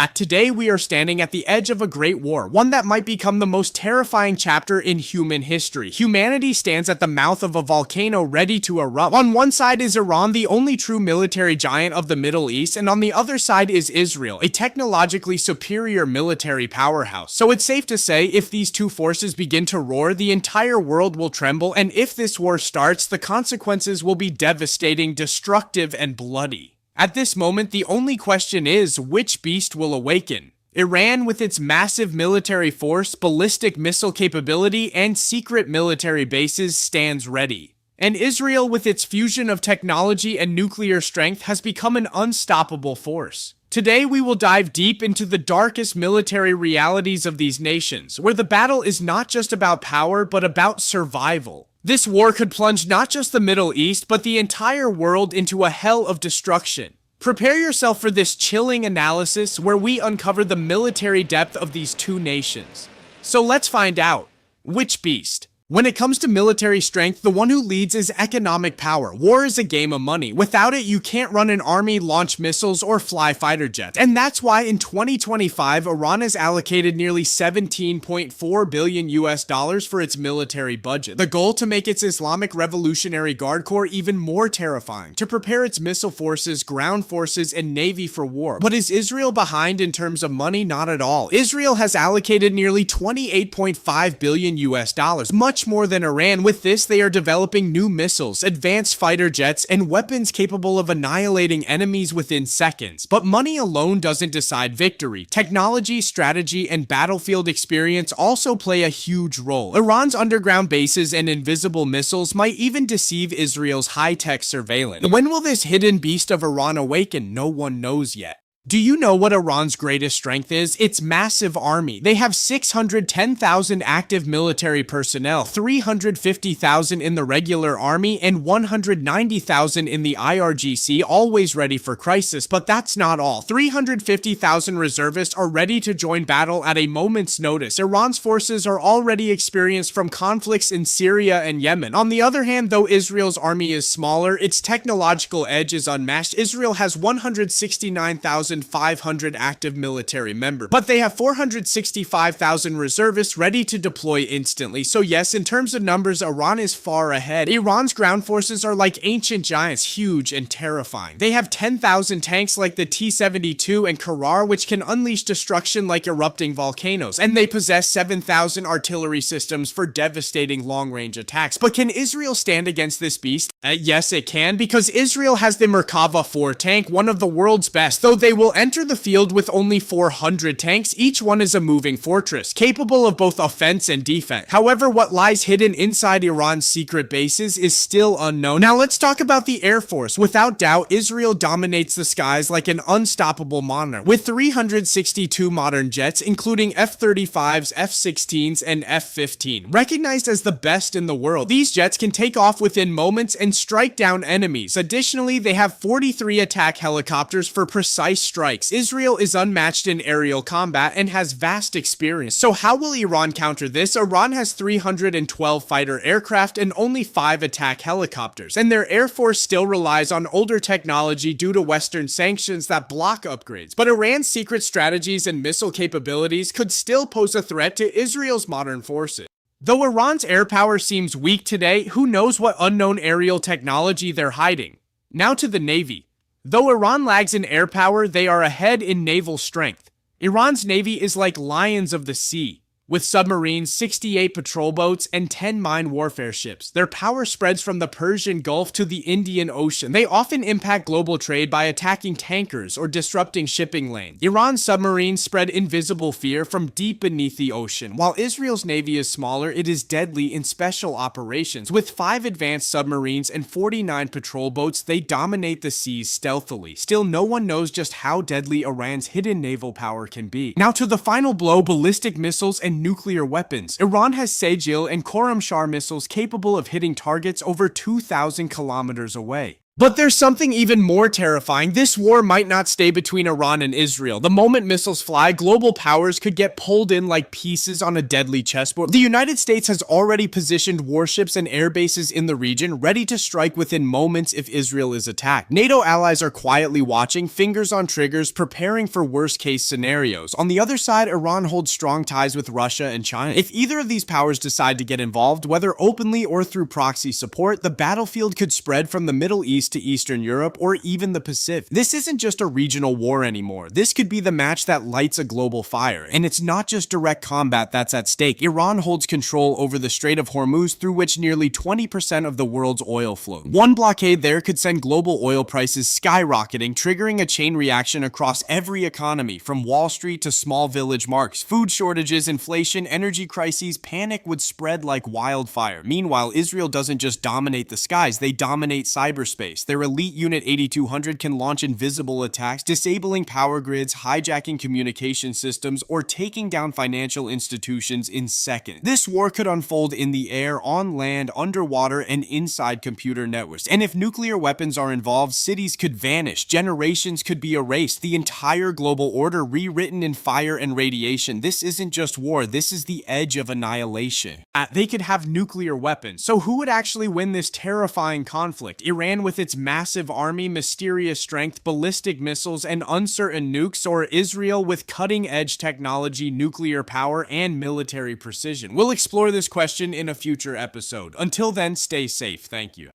Today we are standing at the edge of a great war, one that might become the most terrifying chapter in human history. Humanity stands at the mouth of a volcano ready to erupt. On one side is Iran, the only true military giant of the Middle East, and on the other side is Israel, a technologically superior military powerhouse. So it's safe to say, if these two forces begin to roar, the entire world will tremble, and if this war starts, the consequences will be devastating, destructive, and bloody. At this moment, the only question is, which beast will awaken? Iran, with its massive military force, ballistic missile capability, and secret military bases, stands ready. And Israel, with its fusion of technology and nuclear strength, has become an unstoppable force. Today, we will dive deep into the darkest military realities of these nations, where the battle is not just about power, but about survival. This war could plunge not just the Middle East, but the entire world into a hell of destruction. Prepare yourself for this chilling analysis where we uncover the military depth of these two nations. So let's find out, which beast? When it comes to military strength, the one who leads is economic power. War is a game of money. Without it, you can't run an army, launch missiles, or fly fighter jets. And that's why in 2025, Iran has allocated nearly $17.4 billion for its military budget. The goal to make its Islamic Revolutionary Guard Corps even more terrifying, to prepare its missile forces, ground forces, and navy for war. But is Israel behind in terms of money? Not at all. Israel has allocated nearly $28.5 billion, much more than Iran. With this, they are developing new missiles, advanced fighter jets, and weapons capable of annihilating enemies within seconds. But money alone doesn't decide victory. Technology, strategy, and battlefield experience also play a huge role. Iran's underground bases and invisible missiles might even deceive Israel's high-tech surveillance. When will this hidden beast of Iran awaken? No one knows yet. Do you know what Iran's greatest strength is? Its massive army. They have 610,000 active military personnel, 350,000 in the regular army, and 190,000 in the IRGC, always ready for crisis. But that's not all. 350,000 reservists are ready to join battle at a moment's notice. Iran's forces are already experienced from conflicts in Syria and Yemen. On the other hand, though Israel's army is smaller, its technological edge is unmatched. Israel has 169,500 active military members, but they have 465,000 reservists ready to deploy instantly. So yes, in terms of numbers, Iran is far ahead. Iran's ground forces are like ancient giants, huge and terrifying. They have 10,000 tanks like the T-72 and Karar, which can unleash destruction like erupting volcanoes, and they possess 7,000 artillery systems for devastating long-range attacks. But can Israel stand against this beast? Yes, it can, because Israel has the Merkava 4 tank, one of the world's best, though they will enter the field with only 400 tanks. Each one is a moving fortress, capable of both offense and defense. However, what lies hidden inside Iran's secret bases is still unknown. Now let's talk about the Air Force. Without doubt, Israel dominates the skies like an unstoppable monarch, with 362 modern jets, including F-35s, F-16s, and F-15. Recognized as the best in the world, these jets can take off within moments and strike down enemies. Additionally, they have 43 attack helicopters for precise strikes. Israel is unmatched in aerial combat and has vast experience. So how will Iran counter this? Iran has 312 fighter aircraft and only 5 attack helicopters, and their air force still relies on older technology due to Western sanctions that block upgrades. But Iran's secret strategies and missile capabilities could still pose a threat to Israel's modern forces. Though Iran's air power seems weak today, who knows what unknown aerial technology they're hiding? Now to the Navy. Though Iran lags in air power, they are ahead in naval strength. Iran's navy is like lions of the sea, with submarines, 68 patrol boats, and 10 mine warfare ships. Their power spreads from the Persian Gulf to the Indian Ocean. They often impact global trade by attacking tankers or disrupting shipping lanes. Iran's submarines spread invisible fear from deep beneath the ocean. While Israel's navy is smaller, it is deadly in special operations. With 5 advanced submarines and 49 patrol boats, they dominate the seas stealthily. Still, no one knows just how deadly Iran's hidden naval power can be. Now to the final blow, ballistic missiles and nuclear weapons. Iran has Sejil and Khorramshahr missiles capable of hitting targets over 2,000 kilometers away. But there's something even more terrifying. This war might not stay between Iran and Israel. The moment missiles fly, global powers could get pulled in like pieces on a deadly chessboard. The United States has already positioned warships and air bases in the region, ready to strike within moments if Israel is attacked. NATO allies are quietly watching, fingers on triggers, preparing for worst-case scenarios. On the other side, Iran holds strong ties with Russia and China. If either of these powers decide to get involved, whether openly or through proxy support, the battlefield could spread from the Middle East to Eastern Europe or even the Pacific. This isn't just a regional war anymore. This could be the match that lights a global fire. And it's not just direct combat that's at stake. Iran holds control over the Strait of Hormuz, through which nearly 20% of the world's oil flows. One blockade there could send global oil prices skyrocketing, triggering a chain reaction across every economy, from Wall Street to small village markets. Food shortages, inflation, energy crises, panic would spread like wildfire. Meanwhile, Israel doesn't just dominate the skies, they dominate cyberspace. Their elite unit 8200 can launch invisible attacks, disabling power grids, hijacking communication systems, or taking down financial institutions in seconds. This war could unfold in the air, on land, underwater, and inside computer networks. And if nuclear weapons are involved, cities could vanish, generations could be erased, the entire global order rewritten in fire and radiation. This isn't just war, this is the edge of annihilation. They could have nuclear weapons. So who would actually win this terrifying conflict? Iran with its massive army, mysterious strength, ballistic missiles, and uncertain nukes, or Israel with cutting-edge technology, nuclear power, and military precision? We'll explore this question in a future episode. Until then, stay safe. Thank you.